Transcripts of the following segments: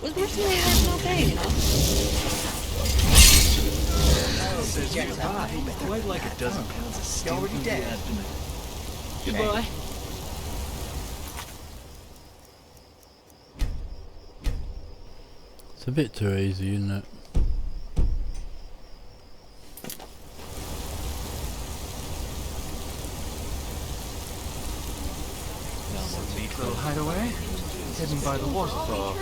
was personally had no pain, you know? Says goodbye, quite like a dozen pounds of steel already through the dead. abdomen. Goodbye. It's a bit too easy, isn't it? Neat little hideaway, hidden by the waterfall.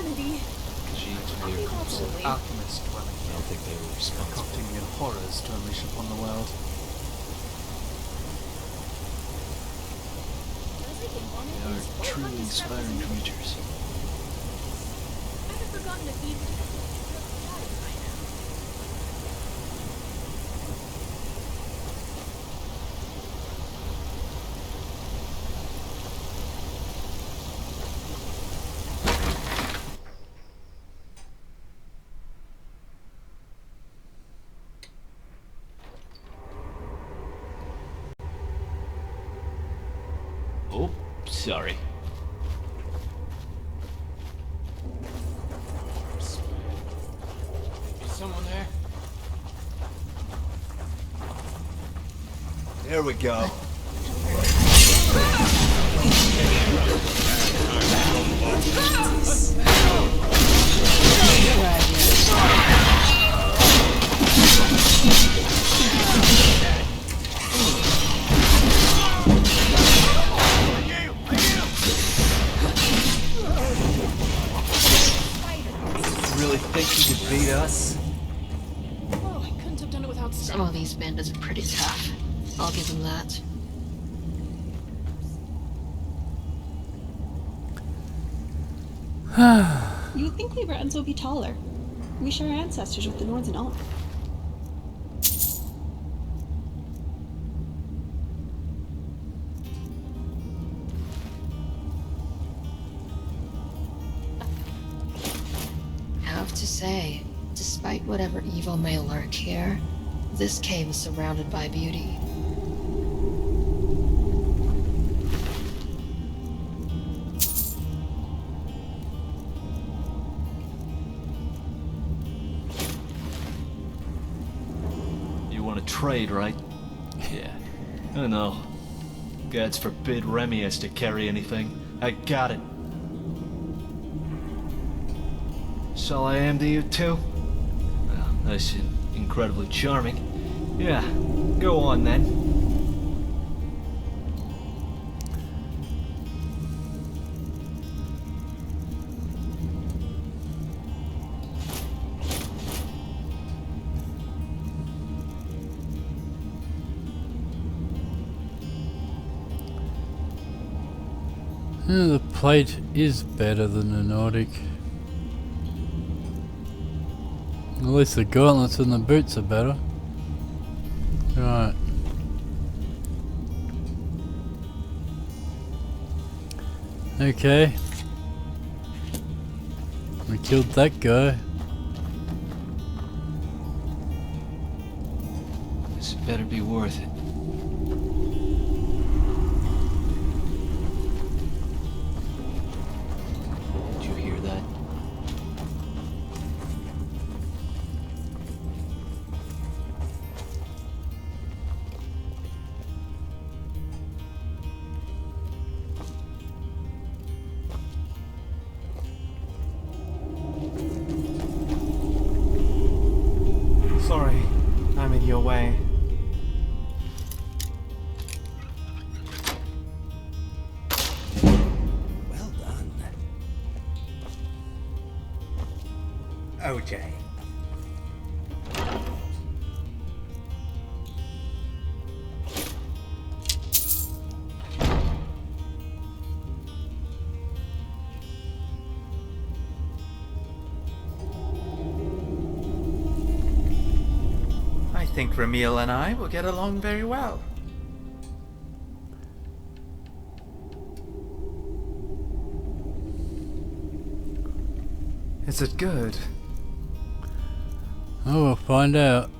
Alchemist dwelling here. I don't think they were concocting new horrors to unleash upon the world. They are truly inspiring creatures. Oh, sorry. Is someone there? There we go. Really think you could beat us? Oh, I couldn't have done it without Some of these bandits are pretty tough. I'll give them that. You would think the Bretons would be taller. We share ancestors with the Nords and all. Have to say, despite whatever evil may lurk here, this cave is surrounded by beauty. You want to trade, right? Yeah. I know. Gods forbid Remy has to carry anything. I got it. So I am to you too? Well, nice and incredibly charming. Yeah, go on then. The plate is better than the Nordic. At least the gauntlets and the boots are better. Right. Okay. We killed that guy. This better be worth it. Did you hear that? Sorry, I'm in your way. Well done. OJ. I think Ramil and I will get along very well. Is it good? Oh, we'll find out.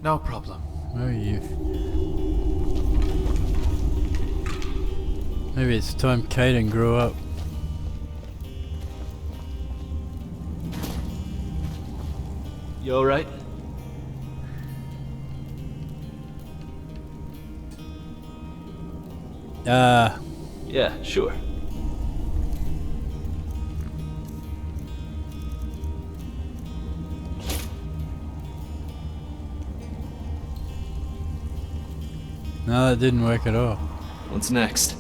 No problem. Where are you? Maybe it's time Kaden grew up. You alright? Yeah, sure. No, that didn't work at all. What's next?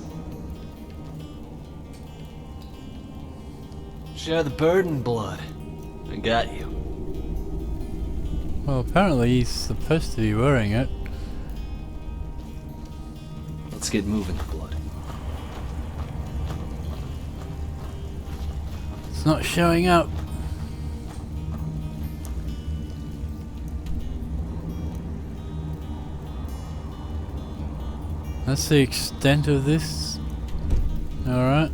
Share the burden, blood. I got you. Well, apparently he's supposed to be wearing it. Let's get moving, blood. It's not showing up. That's the extent of this. Alright.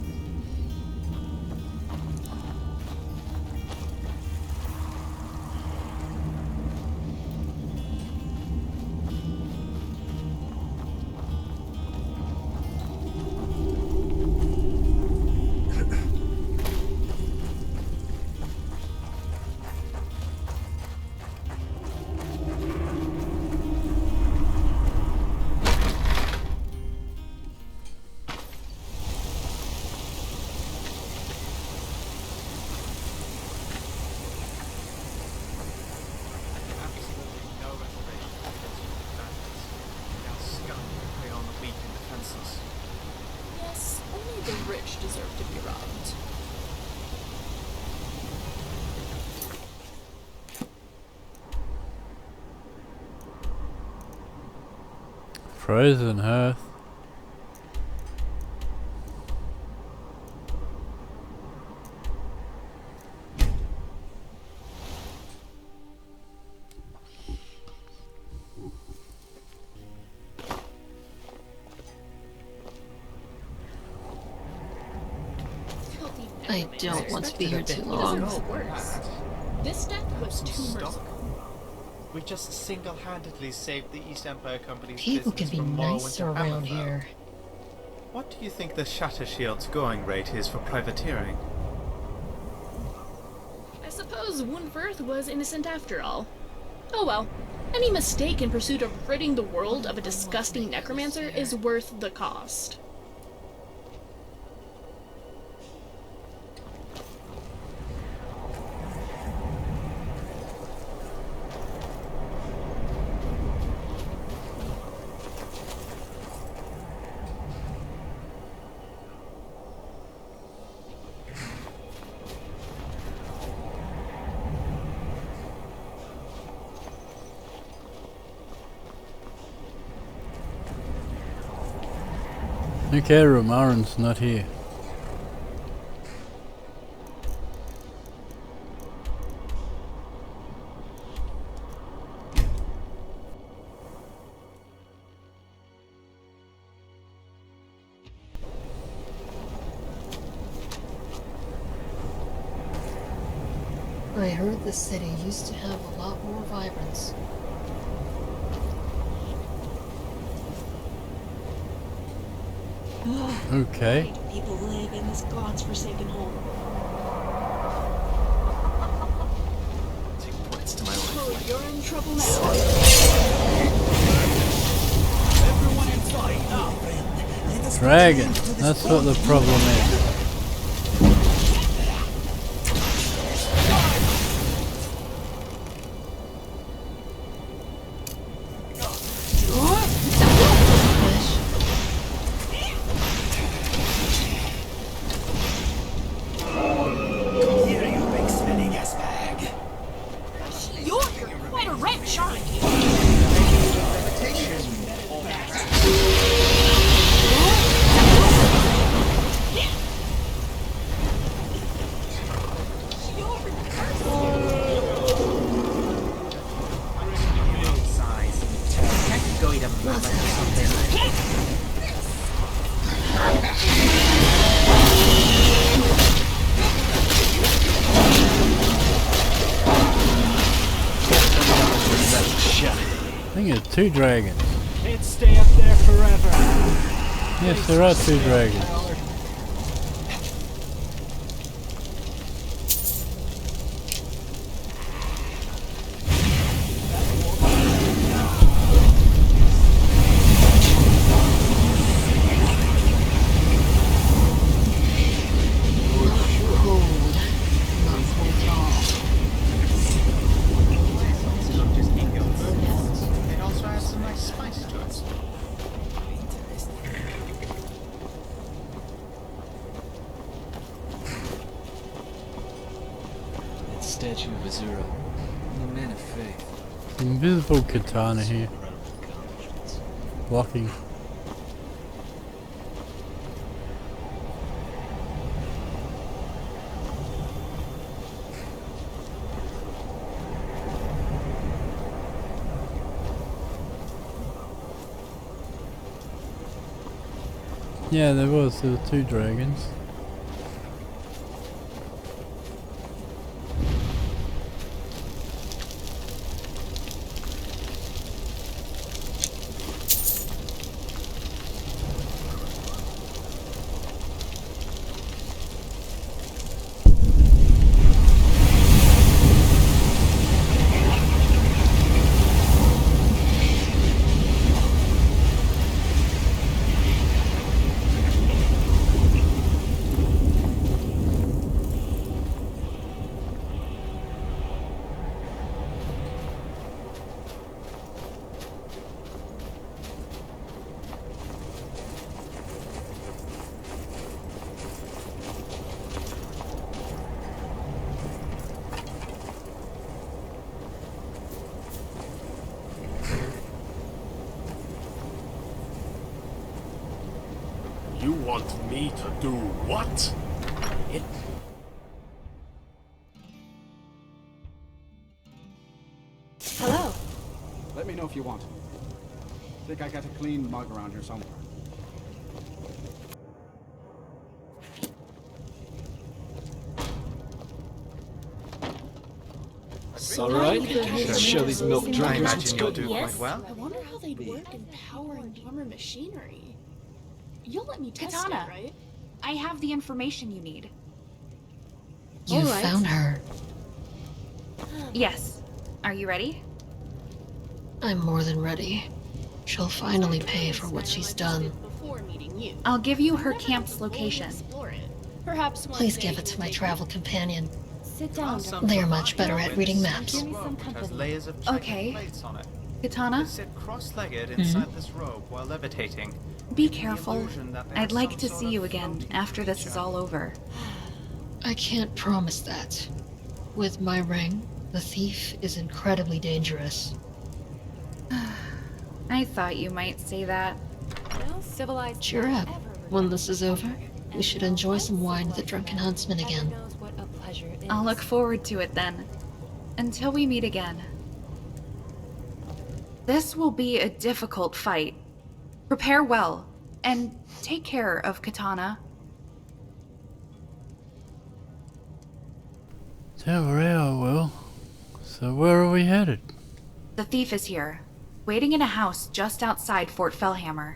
Absolutely no reservation against your bandits. Now scum prey on the weak and defenseless. Yes, only the rich deserve to be robbed. Frozen Hearth. I don't want to be here too It long. deserves worse. This death was too Stop. merciful. We just single-handedly saved the East Empire Company's People can business be from nicer Morrowind to around Hammerfell. here. What do you think the Shatter Shield's going rate is for privateering? I suppose Wunferth was innocent after all. Oh well. Any mistake in pursuit of ridding the world of a disgusting necromancer is worth the cost. Okay, Romarin's not here. I heard the city used to have a lot more vibrance. Okay. Why do people live in this god's forsaken home? Take points to my life. Oh, you're in trouble now. Dragon. That's what the problem is. You're quite a wretch, aren't you? 2 dragons. Can't stay up there forever. Yes, there are 2 dragons. Just keep going. It also has some nice spice to it. That statue of Azura. The man of faith. Invisible katana here. Blocking. Yeah, there were 2 dragons. You want me to do what? Hello. Let me know if you want. Think I got a clean mug around here somewhere. Alright, show these milk I dragons what's imagine you'll good. do quite well. I wonder how they'd work in powering armor machinery. You'll let me test Katana. it, right? I have the information you need. You All right. found her. Yes. Are you ready? I'm more than ready. She'll finally pay for what she's done. Before meeting you. I'll give you her Never camp's fully location. explore it. Perhaps one Please day give it to you'll my take travel companion. Sit down. Awesome. They're much better at reading maps. Give me some Which has company. layers of Okay. giant plates on it. Katana, You sit cross-legged inside this robe while levitating. be The careful. illusion that they I'd are like some to sort see of you again floating after this is creature. all over. I can't promise that. With my ring, the thief is incredibly dangerous. I thought you might say that. No civilized Cheer man up. ever When returned this is from over, pleasure, we and should no enjoy some wine with the uncivilized drunken man huntsman ever again. knows what a pleasure is. I'll look forward to it then. Until we meet again. This will be a difficult fight. Prepare well, and take care of Katana. I will. So where are we headed? The thief is here, waiting in a house just outside Fort Fellhammer.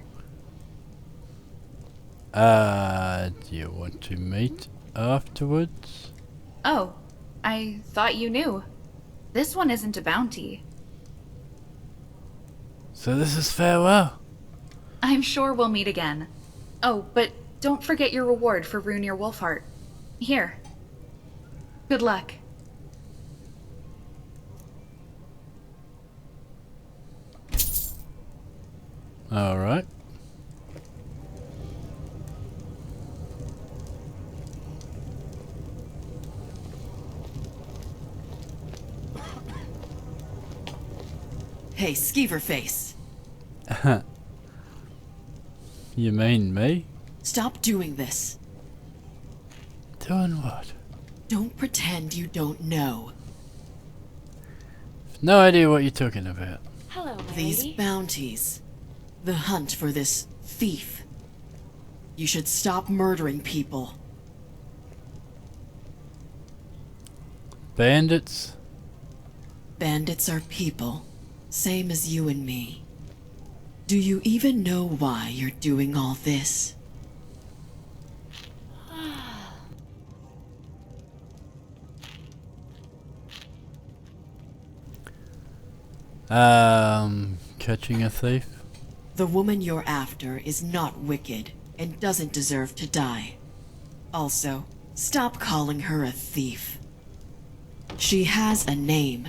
Do you want to meet afterwards? Oh, I thought you knew. This one isn't a bounty. So this is farewell. I'm sure we'll meet again. Oh, but don't forget your reward for Runir Wolfheart. Here. Good luck. Alright. Hey, Skeever Face. You mean me? Stop doing this. Doing what? Don't pretend you don't know. No idea what you're talking about. Hello, my These lady. bounties. The hunt for this thief. You should stop murdering people. Bandits? Bandits are people, same as you and me. Do you even know why you're doing all this? Catching a thief? The woman you're after is not wicked and doesn't deserve to die. Also, stop calling her a thief. She has a name.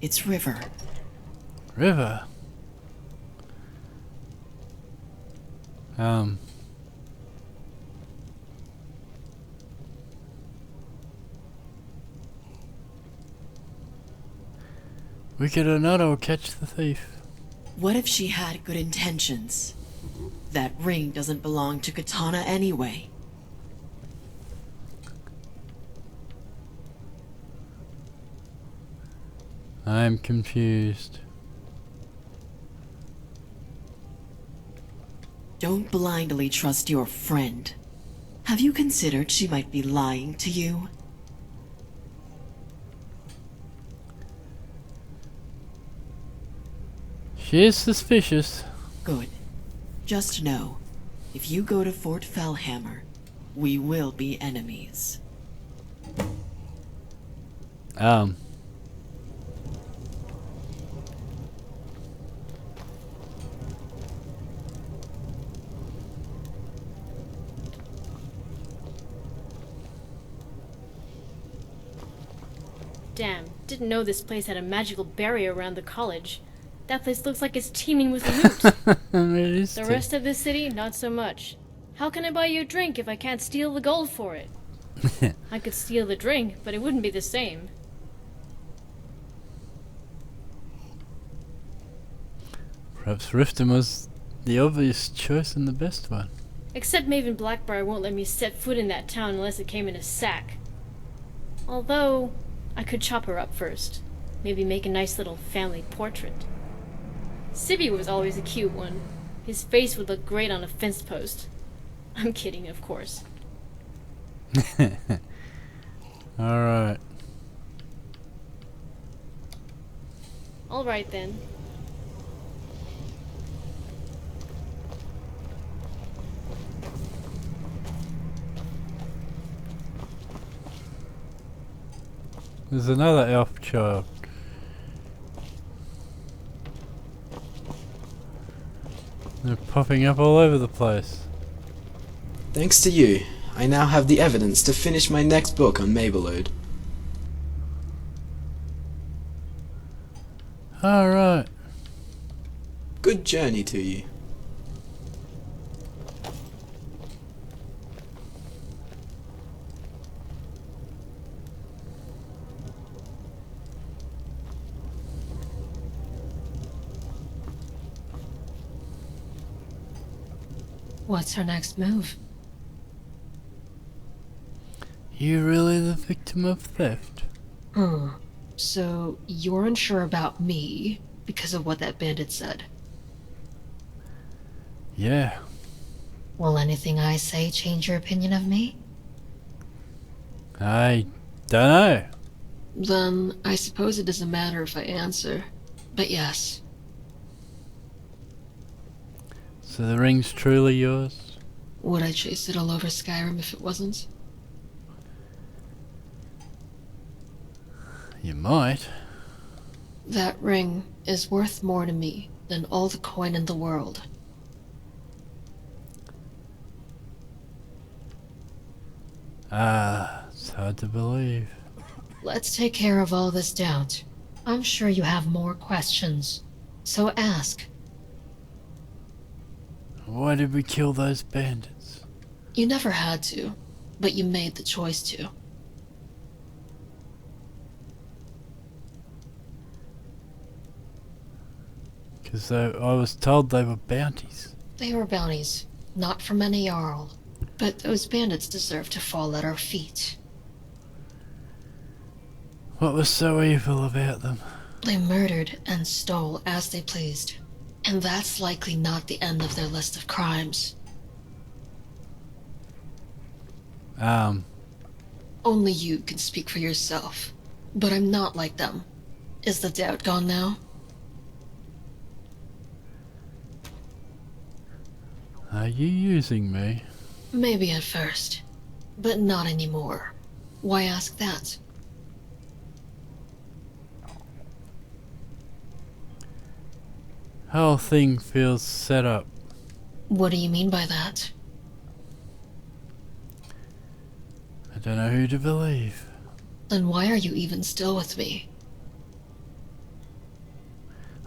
It's River. River? Wicked or not, I'll catch the thief. What if she had good intentions? That ring doesn't belong to Katana anyway. I'm confused. Don't blindly trust your friend. Have you considered she might be lying to you? She is suspicious. Good. Just know, if you go to Fort Fellhammer, we will be enemies. Damn, didn't know this place had a magical barrier around the college. That place looks like it's teeming with loot. The rest of this city, not so much. How can I buy you a drink if I can't steal the gold for it? I could steal the drink, but it wouldn't be the same. Perhaps Riften was the obvious choice and the best one. Except Maven Blackbriar won't let me set foot in that town unless it came in a sack. Although, I could chop her up first. Maybe make a nice little family portrait. Sibby was always a cute one. His face would look great on a fence post. I'm kidding, of course. Alright. Alright then. There's another elf child. They're popping up all over the place. Thanks to you, I now have the evidence to finish my next book on Mabelode. Alright. Good journey to you. What's her next move? You really the victim of theft? So, you're unsure about me because of what that bandit said? Yeah. Will anything I say change your opinion of me? I don't know. Then, I suppose it doesn't matter if I answer. But yes. So the ring's truly yours? Would I chase it all over Skyrim if it wasn't? You might. That ring is worth more to me than all the coin in the world. It's hard to believe. Let's take care of all this doubt. I'm sure you have more questions. So ask. Why did we kill those bandits? You never had to, but you made the choice to. Because I was told they were bounties. They were bounties, not from any Jarl. But those bandits deserve to fall at our feet. What was so evil about them? They murdered and stole as they pleased. And that's likely not the end of their list of crimes. Only you can speak for yourself. But I'm not like them. Is the doubt gone now? Are you using me? Maybe at first, but not anymore. Why ask that? Whole thing feels set up. What do you mean by that? I don't know who to believe. Then why are you even still with me?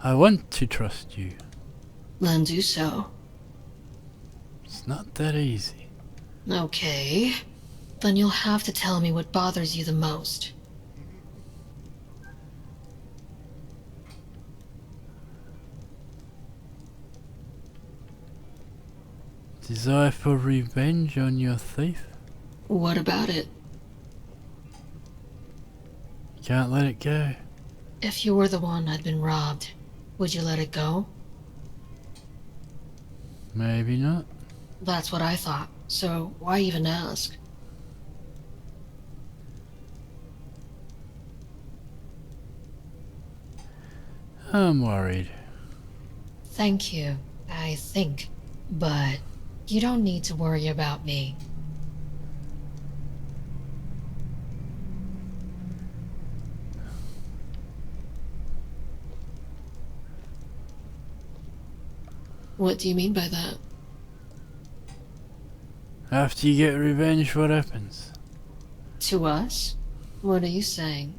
I want to trust you. Then do so. It's not that easy. Okay. Then you'll have to tell me what bothers you the most. Desire for revenge on your thief? What about it? You can't let it go. If you were the one I'd been robbed, would you let it go? Maybe not. That's what I thought, so why even ask? I'm worried. Thank you, I think. But you don't need to worry about me. What do you mean by that? After you get revenge, what happens? To us? What are you saying?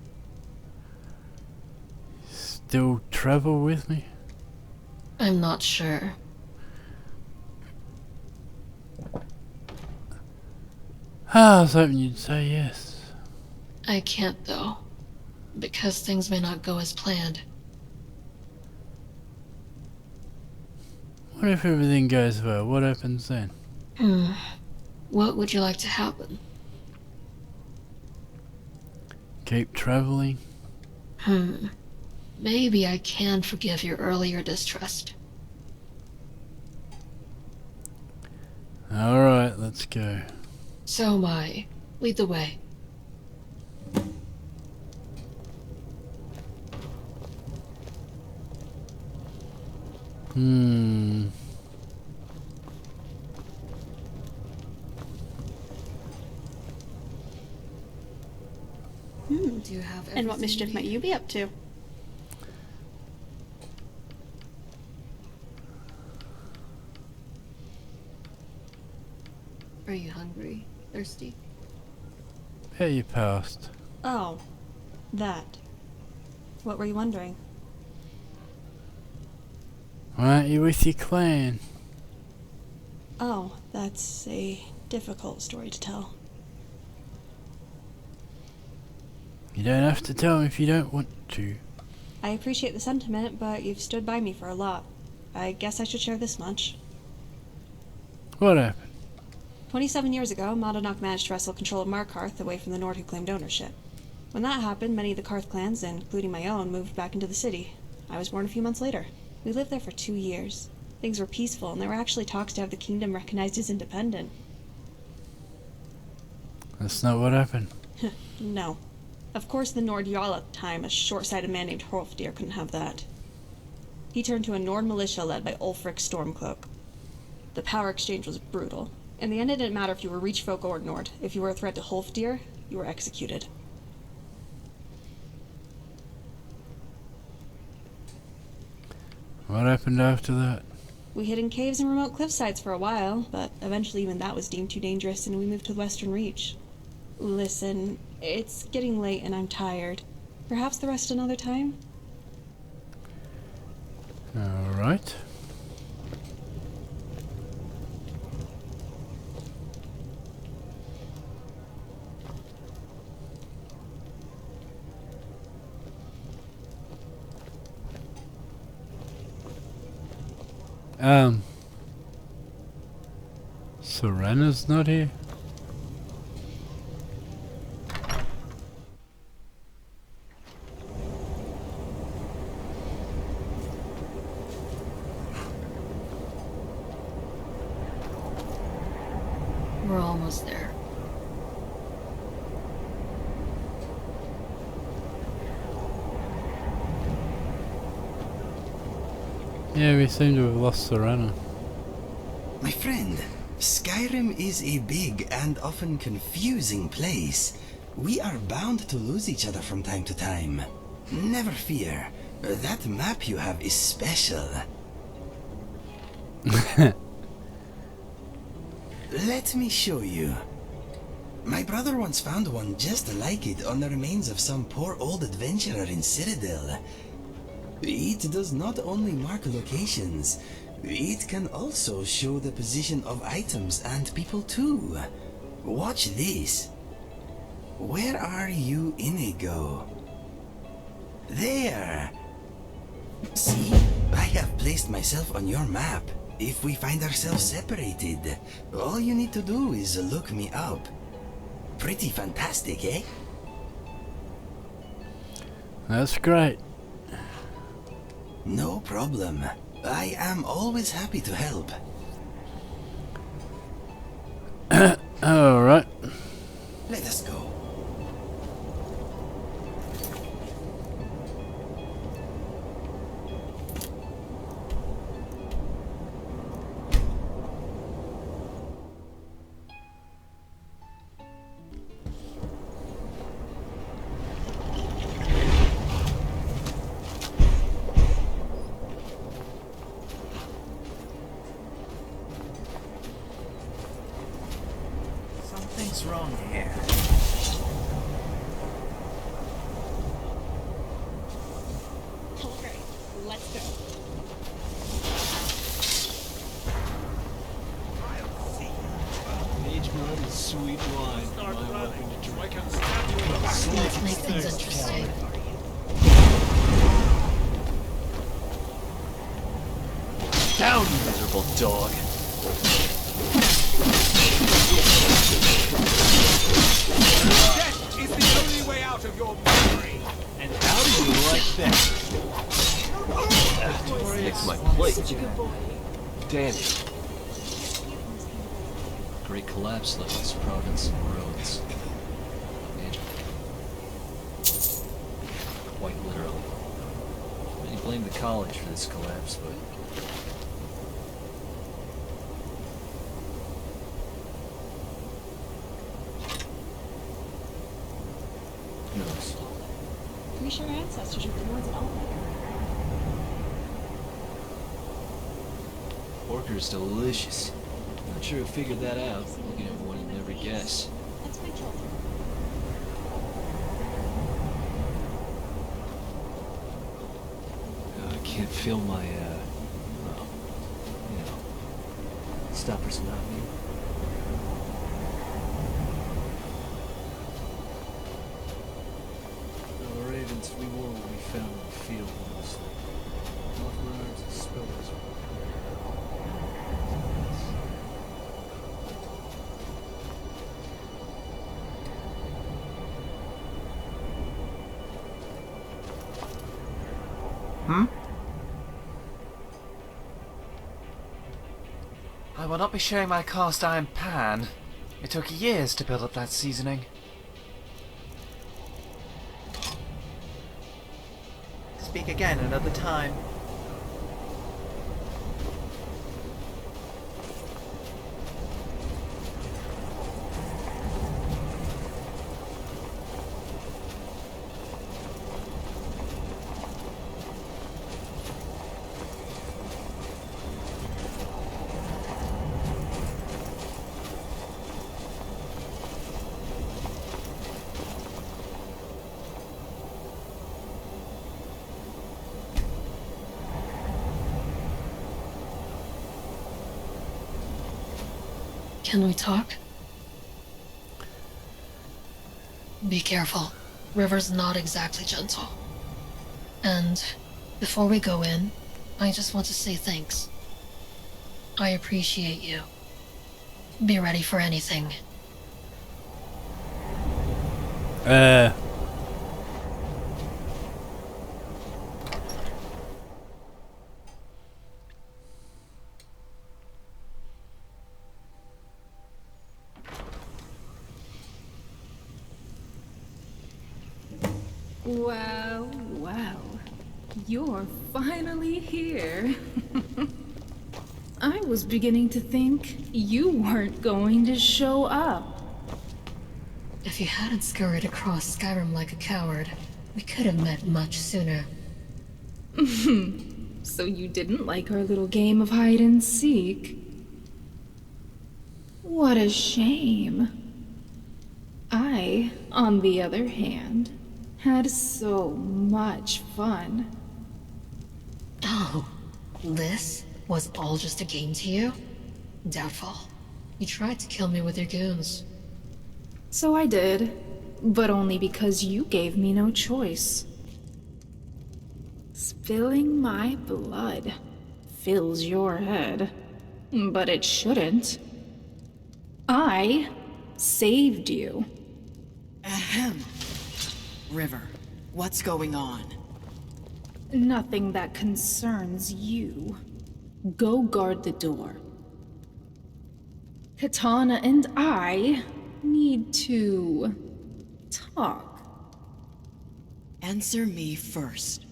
Still travel with me? I'm not sure. I was hoping you'd say yes. I can't though, because things may not go as planned. What if everything goes well? What happens then? What would you like to happen? Keep traveling? Maybe I can forgive your earlier distrust. Alright, let's go. So am I. Lead the way. Do you have And what mischief might you be up to? Are you hungry? Thirsty? Yeah, you passed. Oh, that. What were you wondering? Why aren't you with your clan? Oh, that's a difficult story to tell. You don't have to tell me if you don't want to. I appreciate the sentiment, but you've stood by me for a lot. I guess I should share this much. What happened? 27 years ago, Madonok managed to wrestle control of Markarth away from the Nord who claimed ownership. When that happened, many of the Karth clans, including my own, moved back into the city. I was born a few months later. We lived there for 2 years. Things were peaceful, and there were actually talks to have the kingdom recognized as independent. That's not what happened. No. Of course, the Nord Jarl at the time, a short-sighted man named Hrolfdir, couldn't have that. He turned to a Nord militia led by Ulfric Stormcloak. The power exchange was brutal. In the end, it didn't matter if you were Reachfolk or Nord. If you were a threat to Hrolfdir, you were executed. What happened after that? We hid in caves and remote cliff sides for a while, but eventually even that was deemed too dangerous and we moved to the Western Reach. Listen, it's getting late and I'm tired. Perhaps the rest another time? Alright. Serena's not here? We're almost there. Yeah, we seem to have lost Serena. My friend, Skyrim is a big and often confusing place. We are bound to lose each other from time to time. Never fear. That map you have is special. Let me show you. My brother once found one just like it on the remains of some poor old adventurer in Citadel. It does not only mark locations, it can also show the position of items and people too. Watch this. Where are you, Inigo? There! See? I have placed myself on your map. If we find ourselves separated, all you need to do is look me up. Pretty fantastic, eh? That's great. No problem. I am always happy to help. Alright. Let us go. Something's wrong here. Okay, let's go. Mage blood is sweet wine. Start My running. welcome to drink. I can stab you in the back. Let's make things interesting. Down, you miserable dog. Death is the only way out of your misery. And how do you like that? Takes my plate. Damn it. Great collapse left this province in ruins. Quite literally. Many blame the college for this collapse, but who knows? Pretty sure our ancestors were the ones at all. Porker's delicious. Not sure who figured that out. Looking at one you'd never guess. That's my children. I can't feel my, well, you know, stoppers not me. The ravens, we wore what we found in the field mostly. Mothbirds and spillers. I will not be sharing my cast iron pan. It took years to build up that seasoning. Speak again another time. Can we talk? Be careful. River's not exactly gentle. And before we go in, I just want to say thanks. I appreciate you. Be ready for anything. Wow, wow. You're finally here. I was beginning to think you weren't going to show up. If you hadn't scurried across Skyrim like a coward, we could have met much sooner. So you didn't like our little game of hide and seek? What a shame. I, on the other hand, had so much fun. Oh, this was all just a game to you? Doubtful. You tried to kill me with your goons. So I did, but only because you gave me no choice. Spilling my blood fills your head, but it shouldn't. I saved you. Ahem. River, what's going on? Nothing that concerns you. Go guard the door. Katana and I need to talk. Answer me first.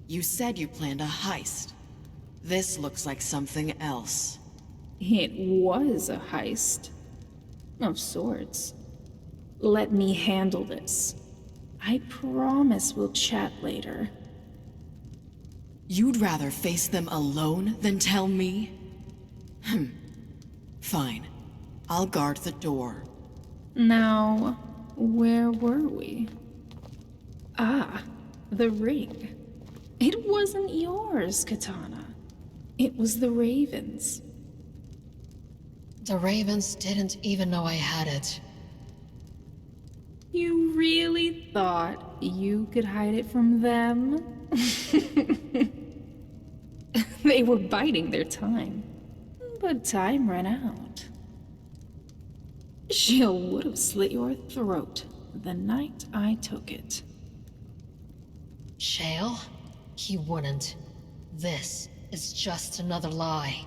You said you planned a heist. This looks like something else. It was a heist. Of sorts. Let me handle this. I promise we'll chat later. You'd rather face them alone than tell me? Fine. I'll guard the door. Now, where were we? Ah, the ring. It wasn't yours, Katana. It was the Raven's. The Ravens didn't even know I had it. You really thought you could hide it from them? They were biding their time. But time ran out. Jill would have slit your throat the night I took it. Shale? He wouldn't. This is just another lie.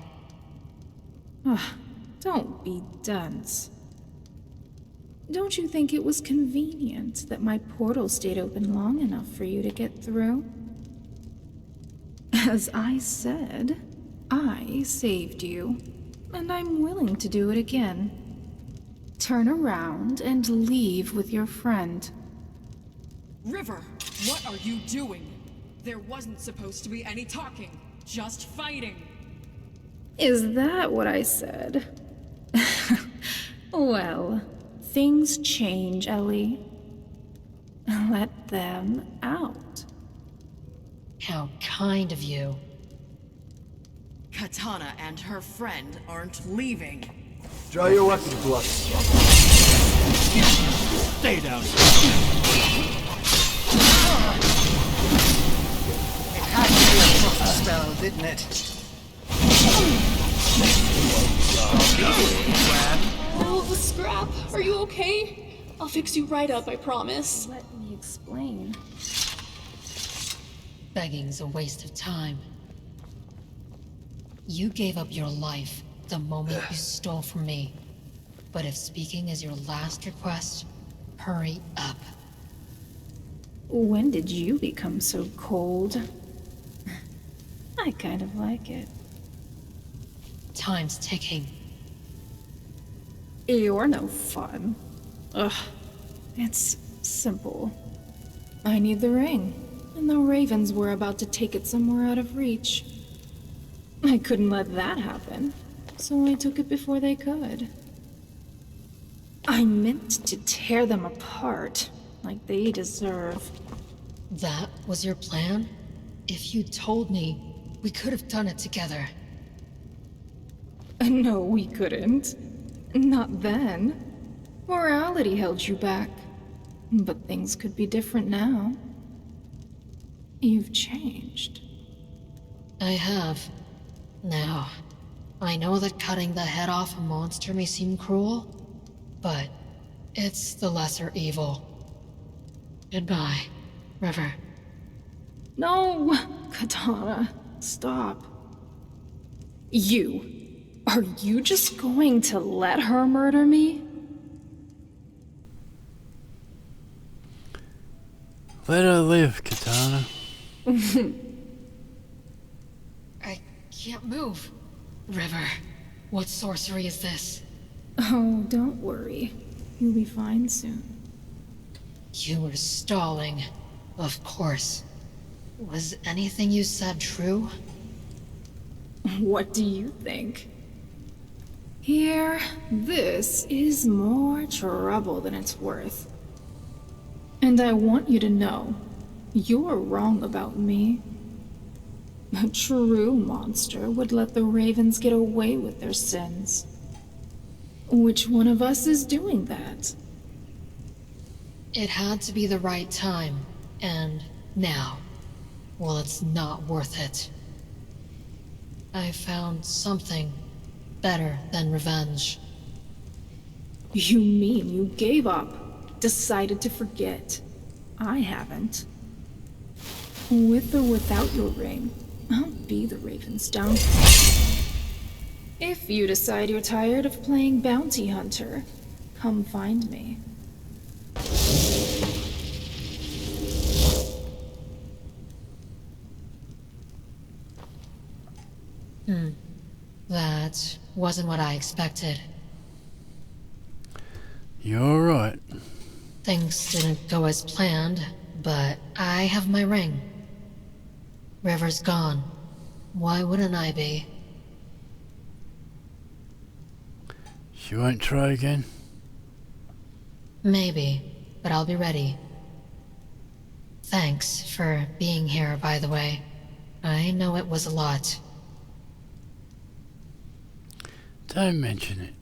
Don't be dunce. Don't you think it was convenient that my portal stayed open long enough for you to get through? As I said, I saved you, and I'm willing to do it again. Turn around and leave with your friend. River, what are you doing? There wasn't supposed to be any talking, just fighting. Is that what I said? Well, things change, Ellie. Let them out. How kind of you. Katana and her friend aren't leaving. Draw your weapon, Blood. Stay down. It had to be a frost spell, didn't it? Oh, Scrap, are you okay? I'll fix you right up, I promise. Let me explain. Begging's a waste of time. You gave up your life the moment you stole from me. But if speaking is your last request, hurry up. When did you become so cold? I kind of like it. Time's ticking. You're no fun. Ugh. It's simple. I need the ring, and the Ravens were about to take it somewhere out of reach. I couldn't let that happen, so I took it before they could. I meant to tear them apart, like they deserve. That was your plan? If you told me, we could have done it together. No, we couldn't. Not then. Morality held you back. But things could be different now. You've changed. I have. Now, I know that cutting the head off a monster may seem cruel, but it's the lesser evil. Goodbye, River. No, Katana, stop. Are you just going to let her murder me? Let her live, Katana. I can't move. River, what sorcery is this? Oh, don't worry. You'll be fine soon. You were stalling. Of course. Was anything you said true? What do you think? Here, this is more trouble than it's worth. And I want you to know, you're wrong about me. A true monster would let the ravens get away with their sins. Which one of us is doing that? It had to be the right time, and now. Well, it's not worth it. I found something better than revenge. You mean you gave up? Decided to forget? I haven't. With or without your ring, I'll be the Raven's downfall. If you decide you're tired of playing bounty hunter, come find me. That wasn't what I expected. You're right. Things didn't go as planned, but I have my ring. River's gone. Why wouldn't I be? You won't try again? Maybe, but I'll be ready. Thanks for being here, by the way. I know it was a lot. Don't mention it.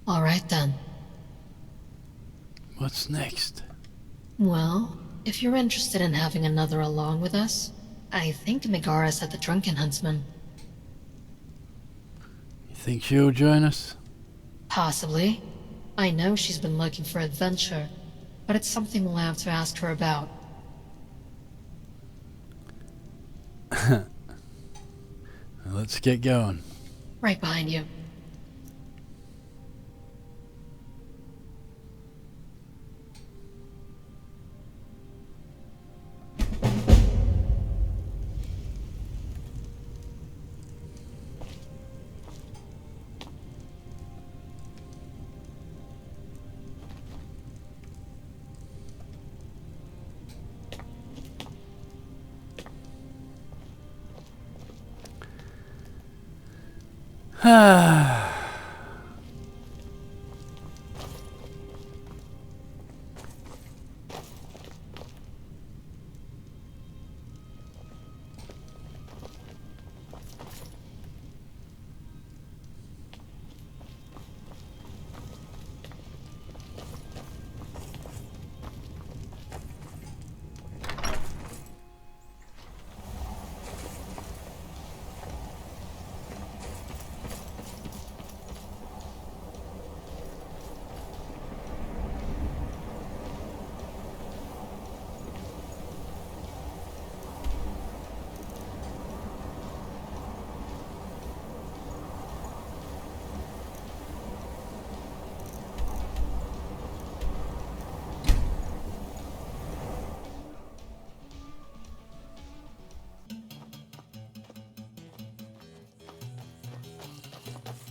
Alright then. What's next? Well, if you're interested in having another along with us, I think Megara's at the Drunken Huntsman. You think she'll join us? Possibly. I know she's been looking for adventure, but it's something we'll have to ask her about. Let's get going. Right behind you.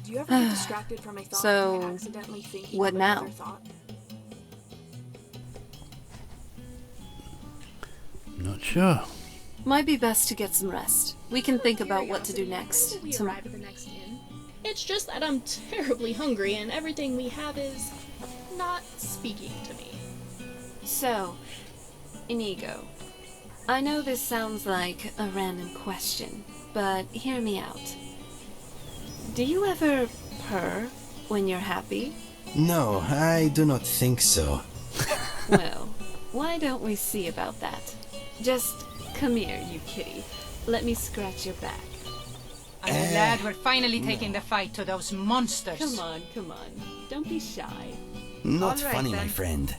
Do you ever get distracted from a thought So, by accidentally thinking what of now? another thought? Not sure. Might be best to get some rest. We can think about what to do next. We arrive at the next inn. It's just that I'm terribly hungry and everything we have is not speaking to me. So, Inigo, I know this sounds like a random question, but hear me out. Do you ever purr when you're happy? No, I do not think so. Well, why don't we see about that? Just come here, you kitty. Let me scratch your back. I'm glad we're finally taking the fight to those monsters. Come on, come on. Don't be shy. Not All right, funny, then. my friend.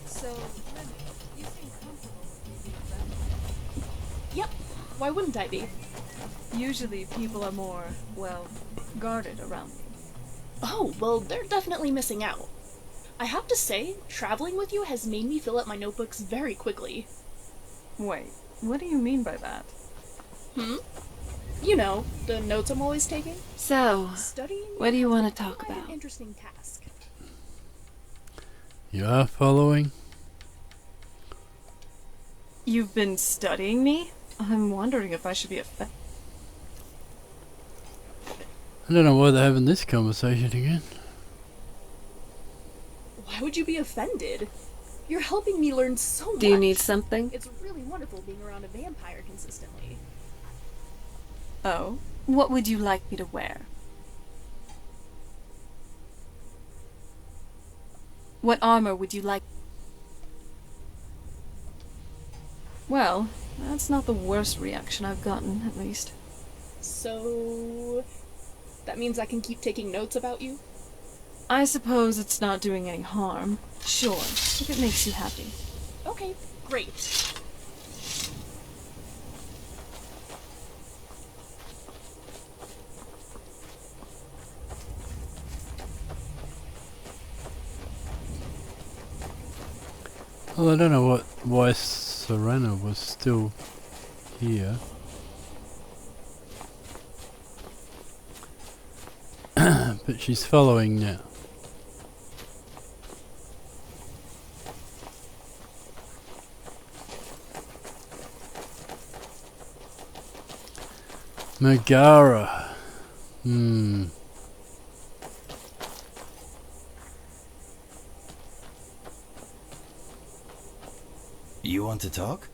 So, Remy, you seem comfortable. Yep, why wouldn't I be? Usually people are more, well, guarded around me. Oh, well, they're definitely missing out. I have to say, traveling with you has made me fill up my notebooks very quickly. Wait, what do you mean by that? You know, the notes I'm always taking. So, Studying what do you want to has talk been quite about? an interesting task. You are following? You've been studying me? I'm wondering if I should be offended. I don't know why they're having this conversation again. Why would you be offended? You're helping me learn so much. Do you need something? It's really wonderful being around a vampire consistently. Oh? What would you like me to wear? What armor would you like? Well, that's not the worst reaction I've gotten, at least. So... that means I can keep taking notes about you? I suppose it's not doing any harm. Sure, if it makes you happy. Okay, great. Well, I don't know why Serena was still here. But she's following now. Megara. You want to talk?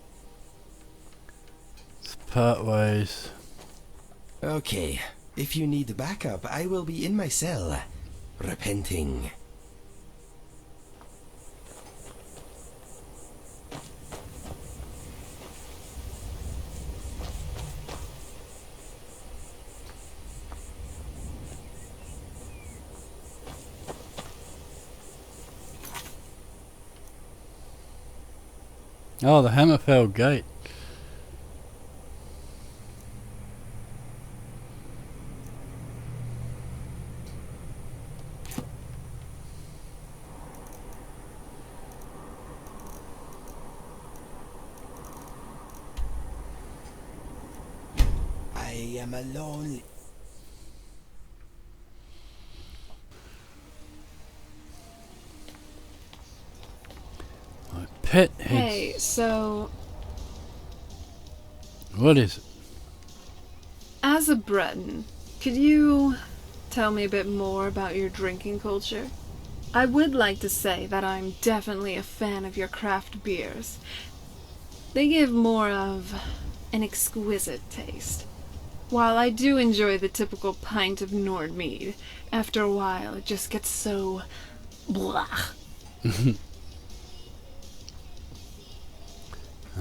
Let's part ways. Okay. If you need backup, I will be in my cell, repenting. Oh, the Hammerfell Gate. I am alone. My pet head. Hey, so... What is it? as a Breton, could you tell me a bit more about your drinking culture? I would like to say that I'm definitely a fan of your craft beers. They give more of an exquisite taste. While I do enjoy the typical pint of Nord mead, after a while it just gets so... blah.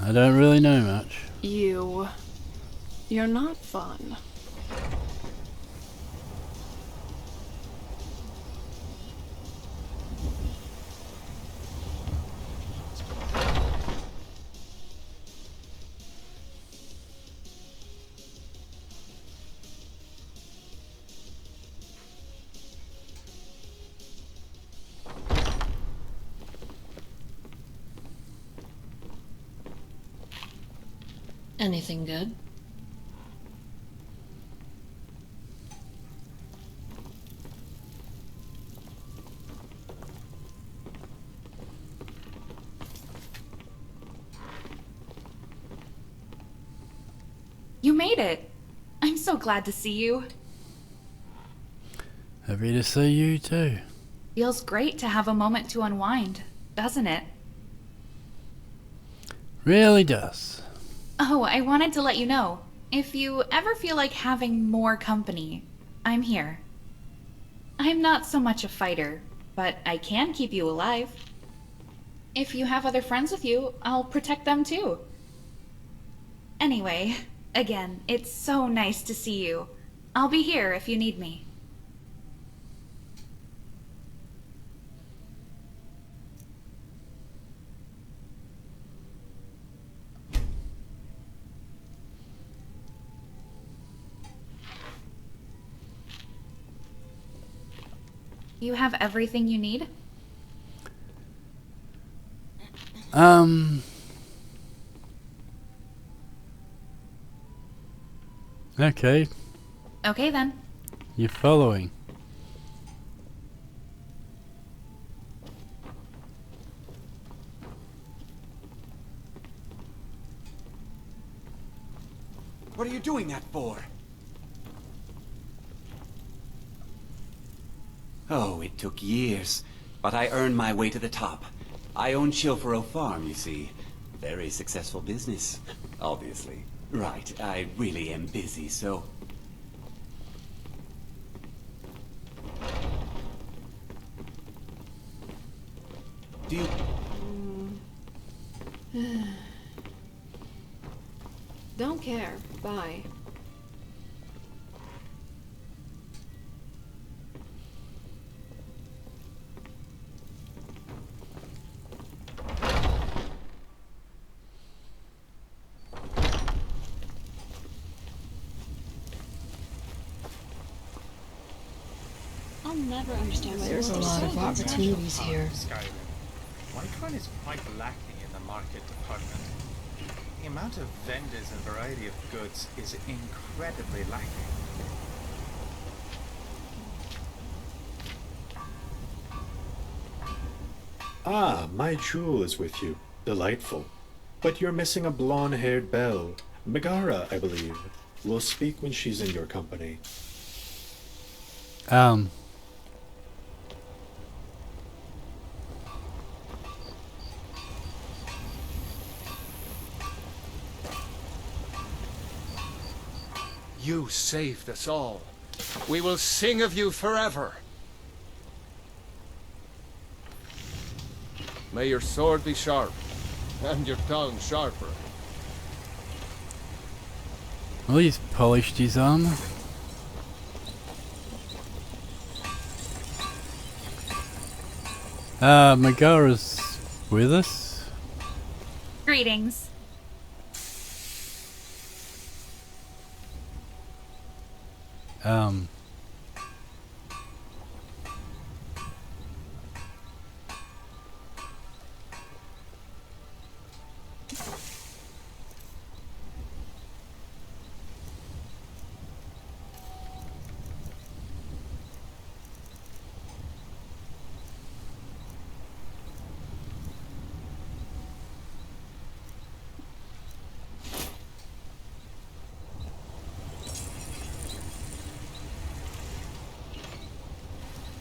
I don't really know much. You're not fun. Anything good? You made it! I'm so glad to see you. Happy to see you too. Feels great to have a moment to unwind, doesn't it? Really does. Oh, I wanted to let you know. If you ever feel like having more company, I'm here. I'm not so much a fighter, but I can keep you alive. If you have other friends with you, I'll protect them too. Anyway, again, it's so nice to see you. I'll be here if you need me. You have everything you need? Okay, Okay then. you're following. What are you doing that for? Oh, it took years, but I earned my way to the top. I own Chilfaro Farm, you see. Very successful business, obviously. Right, I really am busy, so... Do you... Don't care. Bye. I'll never understand why There's a lot of opportunities here. Skyrim. Micron is quite lacking in the market department. The amount of vendors and variety of goods is incredibly lacking. Ah, my jewel is with you. Delightful. But you're missing a blonde-haired belle. Megara, I believe. We'll speak when she's in your company. You saved us all. We will sing of you forever. May your sword be sharp, and your tongue sharper. Well, he's polished his armor. Megara's with us. Greetings.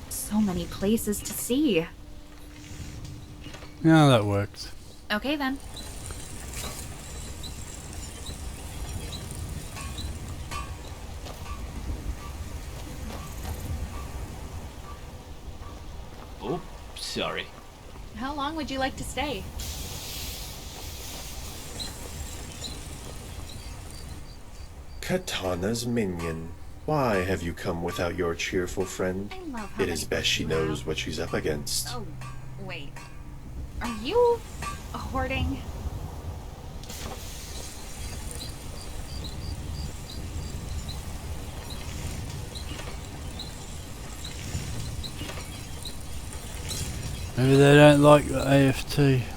So many places to see. Yeah, that works. Okay then. Oh, sorry. How long would you like to stay? Katana's minion. Why have you come without your cheerful friend? I love how It is best she knows what she's up against. Oh, wait. Are you hoarding? Maybe they don't like the AFT.